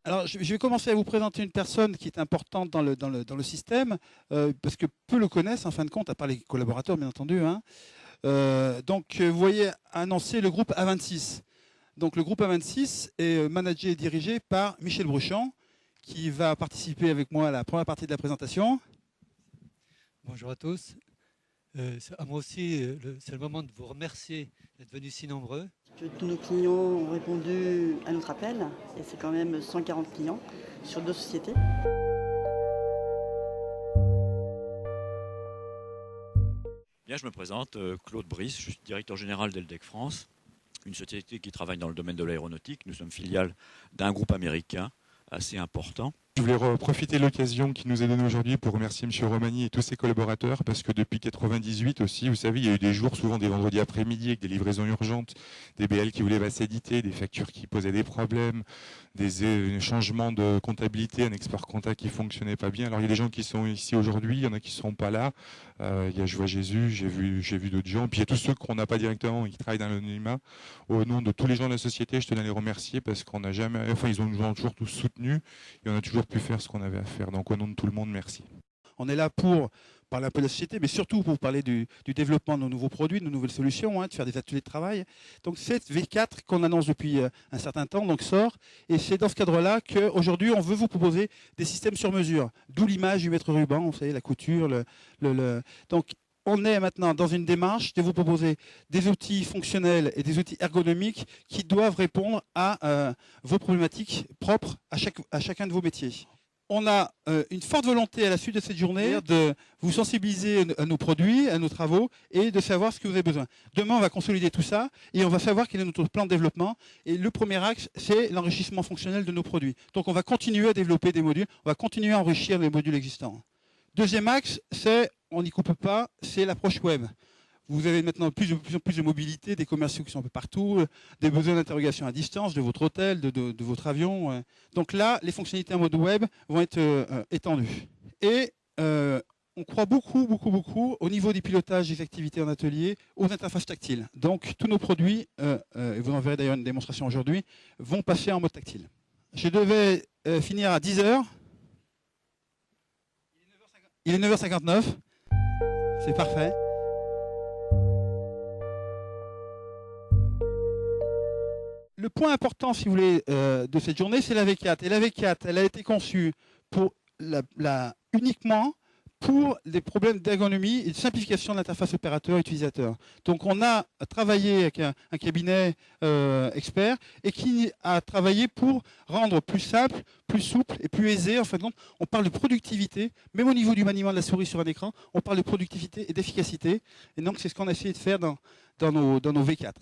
Alors, je vais commencer à vous présenter une personne qui est importante dans le système, parce que peu le connaissent, en fin de compte, à part les collaborateurs, bien entendu, hein. Vous voyez annoncer le groupe A26. Donc, le groupe A26 est managé et dirigé par Michel Bruchon, qui va participer avec moi à la première partie de la présentation. Bonjour à tous. À moi aussi, c'est le moment de vous remercier d'être venus si nombreux. Tous nos clients ont répondu à notre appel, et c'est quand même 140 clients sur 2 sociétés. Bien, je me présente, Claude Brice, je suis directeur général d'Eldec France, une société qui travaille dans le domaine de l'aéronautique. Nous sommes filiales d'un groupe américain assez important. Je voulais profiter de l'occasion qui nous est donnée aujourd'hui pour remercier M. Romani et tous ses collaborateurs, parce que depuis 1998 aussi, vous savez, il y a eu des jours, souvent des vendredis après-midi, avec des livraisons urgentes, des BL qui voulaient s'éditer, des factures qui posaient des problèmes, des changements de comptabilité, un export comptable qui ne fonctionnait pas bien. Alors il y a des gens qui sont ici aujourd'hui, il y en a qui ne sont pas là. Il y a Je vois Jésus, j'ai vu d'autres gens. Puis il y a tous ceux qu'on n'a pas directement et qui travaillent dans l'anonymat. Au nom de tous les gens de la société, je tenais à les remercier parce qu'on n'a jamais, enfin ils nous ont toujours tous soutenus et on a toujours pu faire ce qu'on avait à faire. Donc au nom de tout le monde, merci. On est là pour parler un peu de la société, mais surtout pour parler du développement de nos nouveaux produits, de nos nouvelles solutions, de faire des ateliers de travail. Donc cette V4 qu'on annonce depuis un certain temps donc sort, et c'est dans ce cadre-là qu'aujourd'hui on veut vous proposer des systèmes sur mesure, d'où l'image du maître ruban, vous savez, la couture. Donc on est maintenant dans une démarche de vous proposer des outils fonctionnels et des outils ergonomiques qui doivent répondre à vos problématiques propres à chacun de vos métiers. On a une forte volonté à la suite de cette journée de vous sensibiliser à nos produits, à nos travaux et de savoir ce que vous avez besoin. Demain, on va consolider tout ça et on va savoir quel est notre plan de développement. Et le premier axe, c'est l'enrichissement fonctionnel de nos produits. Donc, on va continuer à développer des modules, on va continuer à enrichir les modules existants. Deuxième axe, c'est, on n'y coupe pas, c'est l'approche web. Vous avez maintenant de plus en plus de mobilité, des commerciaux qui sont un peu partout, des besoins d'interrogation à distance de votre hôtel, de votre avion. Donc là, les fonctionnalités en mode web vont être étendues. Et on croit beaucoup au niveau du pilotage des activités en atelier, aux interfaces tactiles. Donc tous nos produits, et vous en verrez d'ailleurs une démonstration aujourd'hui, vont passer en mode tactile. Je devais finir à 10h. Il est 9h59. C'est parfait. Le point important, si vous voulez, de cette journée, c'est la V4. Et la V4, elle a été conçue pour uniquement pour des problèmes d'ergonomie et de simplification de l'interface opérateur-utilisateur. Donc on a travaillé avec un cabinet expert et qui a travaillé pour rendre plus simple, plus souple et plus aisé. En fin de compte, on parle de productivité, même au niveau du maniement de la souris sur un écran, on parle de productivité et d'efficacité. Et donc c'est ce qu'on a essayé de faire dans nos V4.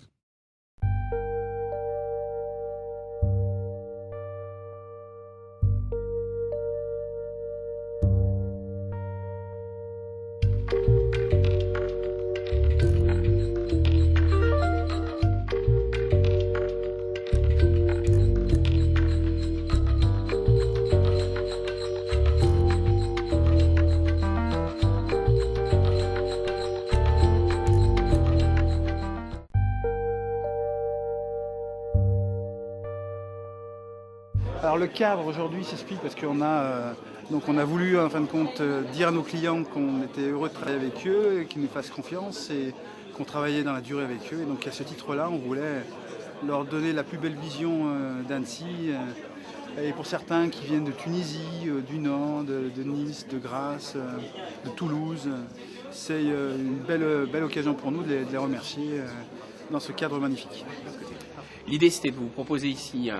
Alors le cadre aujourd'hui s'explique parce qu'on a voulu en fin de compte dire à nos clients qu'on était heureux de travailler avec eux, qu'ils nous fassent confiance et qu'on travaillait dans la durée avec eux. Et donc à ce titre-là, on voulait leur donner la plus belle vision d'Annecy. Et pour certains qui viennent de Tunisie, du Nord, de Nice, de Grasse, de Toulouse, c'est une belle occasion pour nous de les remercier dans ce cadre magnifique. L'idée, c'était de vous proposer ici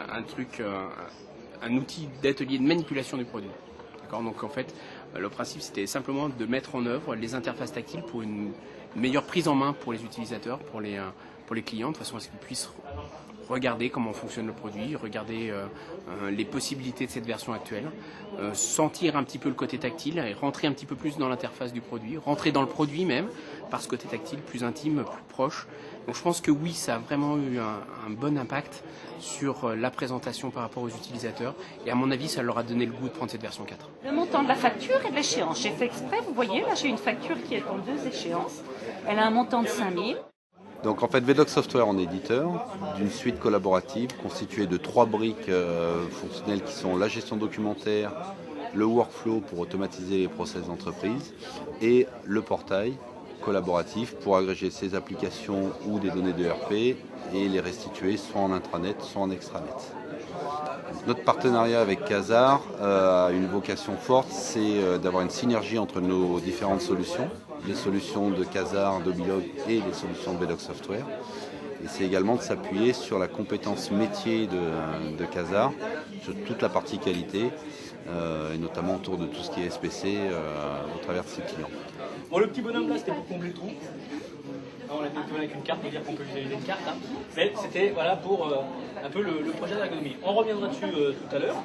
un outil d'atelier de manipulation du produit. Donc en fait, le principe, c'était simplement de mettre en œuvre les interfaces tactiles pour une meilleure prise en main pour les utilisateurs, pour les clients, de façon à ce qu'ils puissent regarder comment fonctionne le produit, regarder les possibilités de cette version actuelle, sentir un petit peu le côté tactile et rentrer un petit peu plus dans l'interface du produit, rentrer dans le produit même, par ce côté tactile plus intime, plus proche. Donc je pense que oui, ça a vraiment eu un bon impact sur la présentation par rapport aux utilisateurs et à mon avis, ça leur a donné le goût de prendre cette version 4. Le montant de la facture et de l'échéance. J'ai fait exprès, vous voyez, là j'ai une facture qui est en 2 échéances. Elle a un montant de 5 000. Donc en fait, Vedox Software, on est éditeur d'une suite collaborative constituée de 3 briques fonctionnelles qui sont la gestion documentaire, le workflow pour automatiser les process d'entreprise et le portail collaboratif pour agréger ses applications ou des données de ERP et les restituer soit en intranet, soit en extranet. Notre partenariat avec Quasar a une vocation forte, c'est d'avoir une synergie entre nos différentes solutions, les solutions de Quasar, d'Obilog et les solutions de Vedox Software. Et c'est également de s'appuyer sur la compétence métier de Quasar, sur toute la partie qualité, et notamment autour de tout ce qui est SPC au travers de ses clients. Bon, le petit bonhomme là, c'était pour combler le trou. On l'a fait avec une carte pour dire qu'on peut utiliser une carte. Hein. Mais c'était voilà, pour un peu le projet d'ergonomie. On reviendra dessus tout à l'heure.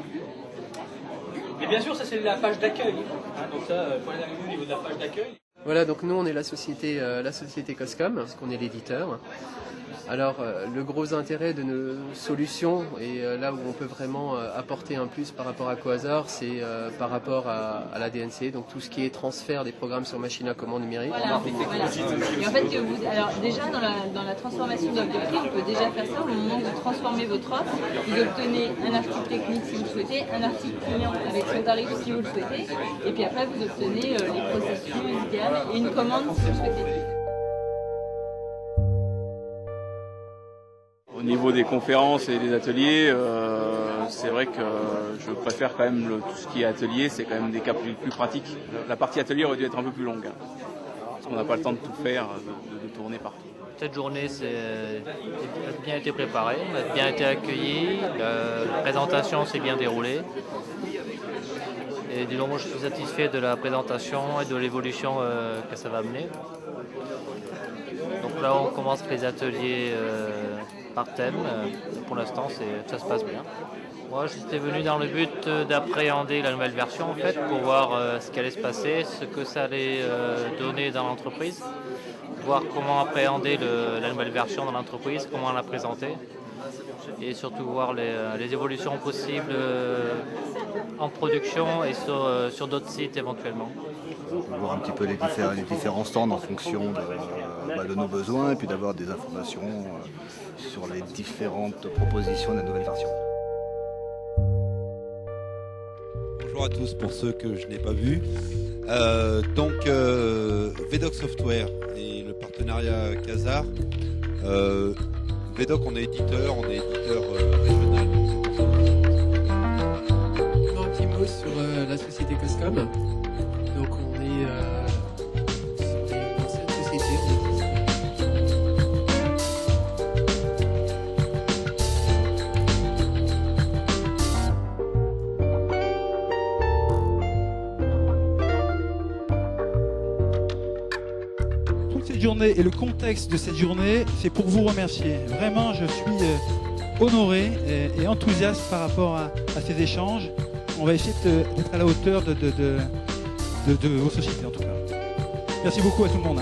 Et bien sûr, ça c'est la page d'accueil. Hein, donc ça, pour les ergonomies au niveau de la page d'accueil. Voilà, donc nous on est la société Coscom, parce qu'on est l'éditeur. Alors le gros intérêt de nos solutions, et là où on peut vraiment apporter un plus par rapport à Quasar, c'est par rapport à la DNC, donc tout ce qui est transfert des programmes sur machine à commande numérique. Voilà. Et en fait, alors déjà dans la transformation d'offre de prix, on peut déjà faire ça au moment où vous transformez votre offre. Vous obtenez un article technique si vous le souhaitez, un article client avec son tarif si vous le souhaitez, et puis après vous obtenez les processions idéales et une commande si vous le souhaitez. Au niveau des conférences et des ateliers, c'est vrai que je préfère quand même tout ce qui est atelier, c'est quand même des cas plus pratiques. La partie atelier aurait dû être un peu plus longue, hein, parce qu'on n'a pas le temps de tout faire, de tourner partout. Cette journée a bien été préparée, on a bien été accueillis, la présentation s'est bien déroulée. Et disons, moi je suis satisfait de la présentation et de l'évolution que ça va amener. Donc là on commence les ateliers par thème. Pour l'instant ça se passe bien. Moi j'étais venu dans le but d'appréhender la nouvelle version en fait, pour voir ce qui allait se passer, ce que ça allait donner dans l'entreprise, voir comment appréhender la nouvelle version dans l'entreprise, comment la présenter, et surtout voir les évolutions possibles en production et sur d'autres sites éventuellement. Voir un petit peu les différents stands en fonction de nos besoins et puis d'avoir des informations sur les différentes propositions de la nouvelle version. Bonjour à tous pour ceux que je n'ai pas vus. Vedox Software et le partenariat Quasar. Vedox, on est éditeur régional. Un petit mot sur la société Coscom. Donc on est dans cette société. Toute cette journée et le contexte de cette journée, c'est pour vous remercier. Vraiment, je suis honoré et enthousiaste par rapport à ces échanges. On va essayer d'être à la hauteur de vos sociétés en tout cas. Merci beaucoup à tout le monde.